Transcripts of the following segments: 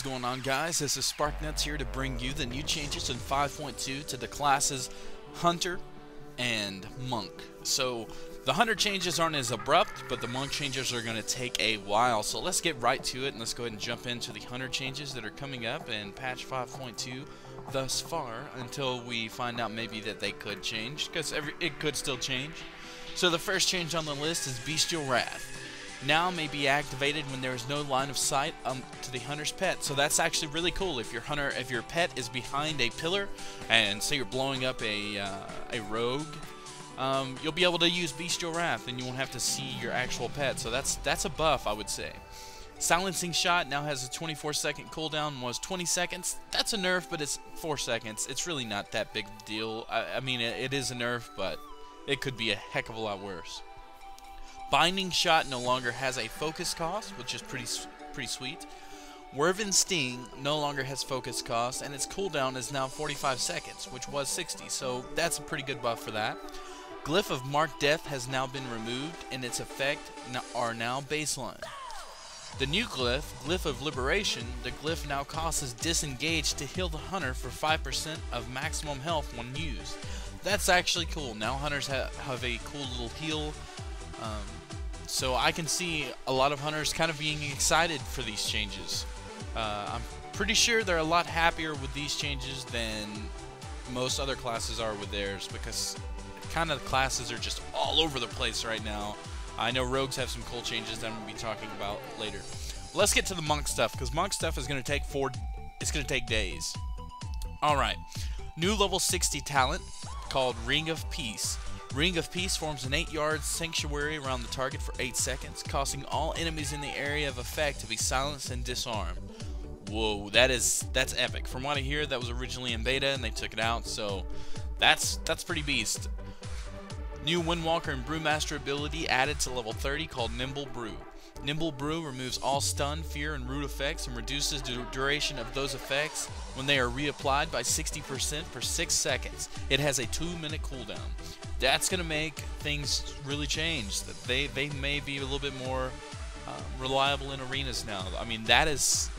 going on, guys? This is SparkNuts here to bring you the new changes in 5.2 to the classes Hunter and Monk. So the Hunter changes aren't as abrupt, but the Monk changes are going to take a while. So let's get right to it and let's go ahead and jump into the Hunter changes that are coming up in patch 5.2 thus far, until we find out maybe that they could change, because it could still change. So the first change on the list is Bestial Wrath. Now may be activated when there is no line of sight to the hunter's pet. So that's actually really cool. If your pet is behind a pillar, and say you're blowing up a rogue, you'll be able to use Bestial Wrath, and you won't have to see your actual pet. So that's a buff, I would say. Silencing Shot now has a 24-second cooldown. Was 20 seconds. That's a nerf, but it's 4 seconds. It's really not that big of a deal. I mean, it is a nerf, but it could be a heck of a lot worse. Binding Shot no longer has a focus cost, which is pretty sweet. Werven Sting no longer has focus cost, and its cooldown is now 45 seconds, which was 60, so that's a pretty good buff for that. Glyph of Marked Death has now been removed, and its effect are now baseline. The new glyph, Glyph of Liberation, the glyph now causes Disengage to heal the hunter for 5% of maximum health when used. That's actually cool. Now hunters have a cool little heal. So I can see a lot of hunters kind of being excited for these changes. I'm pretty sure they're a lot happier with these changes than most other classes are with theirs, because kind of the classes are just all over the place right now. I know rogues have some cool changes that I'm going to be talking about later. Let's get to the monk stuff, because monk stuff is going to take days. Alright, new level 60 talent called Ring of Peace. Ring of Peace forms an 8-yard sanctuary around the target for 8 seconds, causing all enemies in the area of effect to be silenced and disarmed. Whoa, that's epic. From what I hear, that was originally in beta and they took it out, so that's pretty beast. New Windwalker and Brewmaster ability added to level 30 called Nimble Brew. Nimble Brew removes all stun, fear, and root effects and reduces the duration of those effects when they are reapplied by 60% for 6 seconds. It has a 2-minute cooldown. That's going to make things really change. They may be a little bit more reliable in arenas now. I mean, that's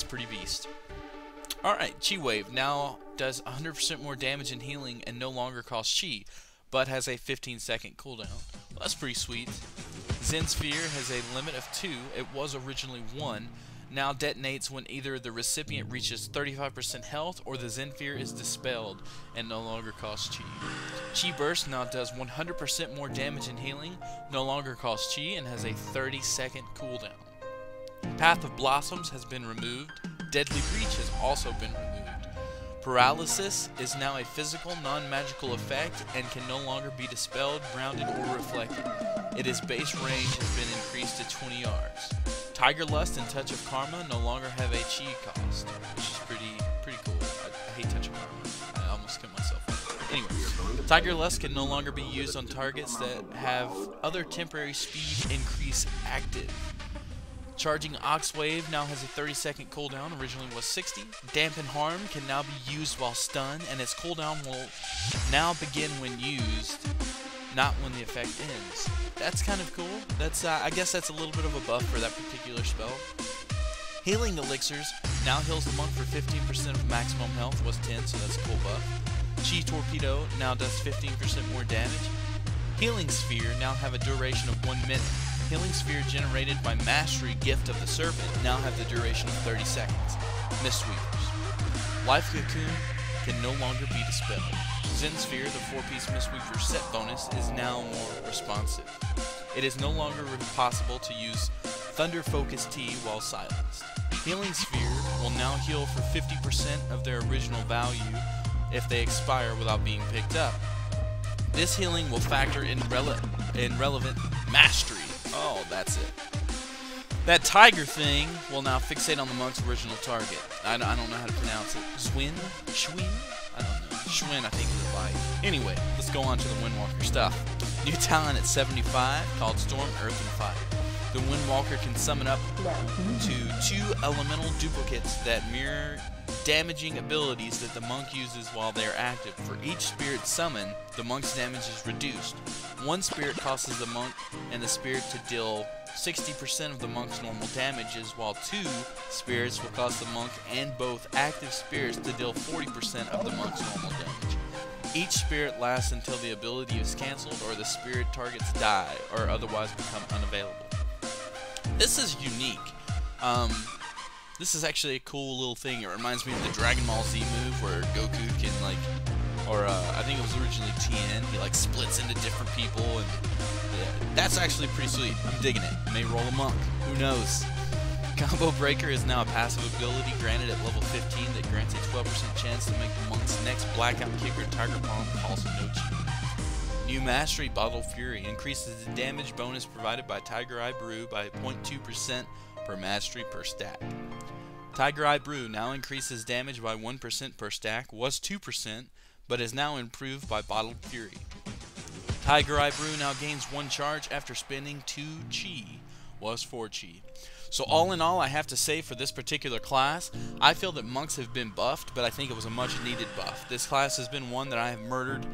pretty beast. Alright, Chi Wave now does 100% more damage and healing and no longer costs Chi, but has a 15-second cooldown. Well, that's pretty sweet. Zen Sphere has a limit of 2. It was originally 1. Now detonates when either the recipient reaches 35% health or the Zen Sphere is dispelled and no longer costs Chi. Chi Burst now does 100% more damage and healing, no longer costs Chi, and has a 30-second cooldown. Path of Blossoms has been removed. Deadly Breach has also been removed. Paralysis is now a physical, non-magical effect and can no longer be dispelled, grounded, or reflected. Its base range has been increased to 20 yards. Tiger Lust and Touch of Karma no longer have a Chi cost, which is pretty cool. I hate Touch of Karma. I almost killed myself. Anyway, Tiger Lust can no longer be used on targets that have other temporary speed increase active. Charging Ox Wave now has a 30-second cooldown, originally was 60. Dampen Harm can now be used while stunned, and its cooldown will now begin when used, not when the effect ends. That's kind of cool. That's I guess that's a little bit of a buff for that particular spell. Healing Elixirs now heals the monk for 15% of maximum health, was 10, so that's a cool buff. Chi Torpedo now does 15% more damage. Healing Sphere now have a duration of 1 minute. Healing Sphere generated by Mastery Gift of the Serpent now have the duration of 30 seconds. Mistweavers. Life Cocoon can no longer be dispelled. Zen Sphere, the 4-piece Mistweaver set bonus, is now more responsive. It is no longer possible to use Thunder Focus T while silenced. Healing Sphere will now heal for 50% of their original value if they expire without being picked up. This healing will factor in relevant Mastery. Oh, that's it. That tiger thing will now fixate on the monk's original target. I don't know how to pronounce it. Schwinn? I don't know. Schwinn, I think, is a bite. Anyway, let's go on to the Windwalker stuff. New talent at 75 called Storm, Earth, and Fire. The Windwalker can summon up to 2 elemental duplicates that mirror damaging abilities that the monk uses while they are active. For each spirit summoned, the monk's damage is reduced. One spirit causes the monk and the spirit to deal 60% of the monk's normal damages, while 2 spirits will cause the monk and both active spirits to deal 40% of the monk's normal damage. Each spirit lasts until the ability is cancelled or the spirit targets die or otherwise become unavailable. This is unique. This is actually a cool little thing. It reminds me of the Dragon Ball Z move where Goku can I think it was originally Tien. He splits into different people, and that's actually pretty sweet. I'm digging it. May roll a monk. Who knows? Combo Breaker is now a passive ability granted at level 15 that grants a 12% chance to make the monk's next Blackout Kick or Tiger Palm, also no cheat. New Mastery, Bottle Fury, increases the damage bonus provided by Tiger Eye Brew by 0.2% per mastery per stack. Tiger Eye Brew now increases damage by 1% per stack, was 2%, but is now improved by Bottled Fury. Tiger Eye Brew now gains 1 charge after spending 2 chi, was 4 chi. So all in all, I have to say for this particular class, I feel that monks have been buffed, but I think it was a much needed buff. This class has been one that I have murdered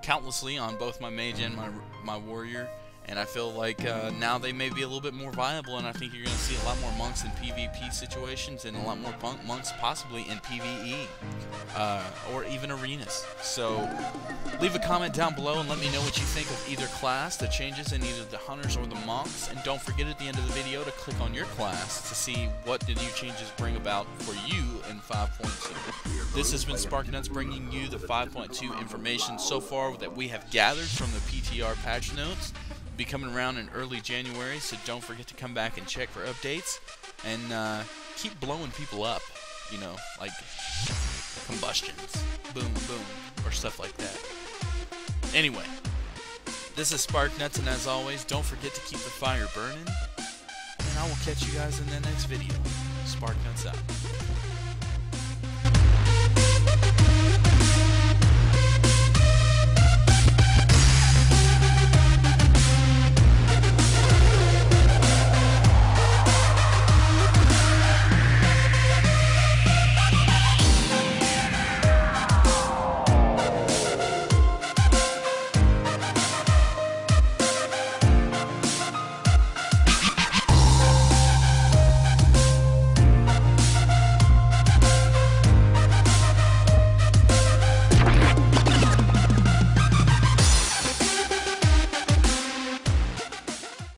countlessly on both my mage and my warrior, and I feel like now they may be a little bit more viable, and I think you're going to see a lot more monks in PvP situations and a lot more monks possibly in PvE or even arenas. So leave a comment down below and let me know what you think of either class, the changes in either the hunters or the monks, and don't forget at the end of the video to click on your class to see what the new changes bring about for you in 5.2. This has been SparkNuts bringing you the 5.2 information so far that we have gathered from the PTR patch notes. Be coming around in early January, so don't forget to come back and check for updates and keep blowing people up, you know, like combustions, boom boom, or stuff like that. Anyway, this is SparkNuts, and as always, don't forget to keep the fire burning, and I will catch you guys in the next video. SparkNuts out.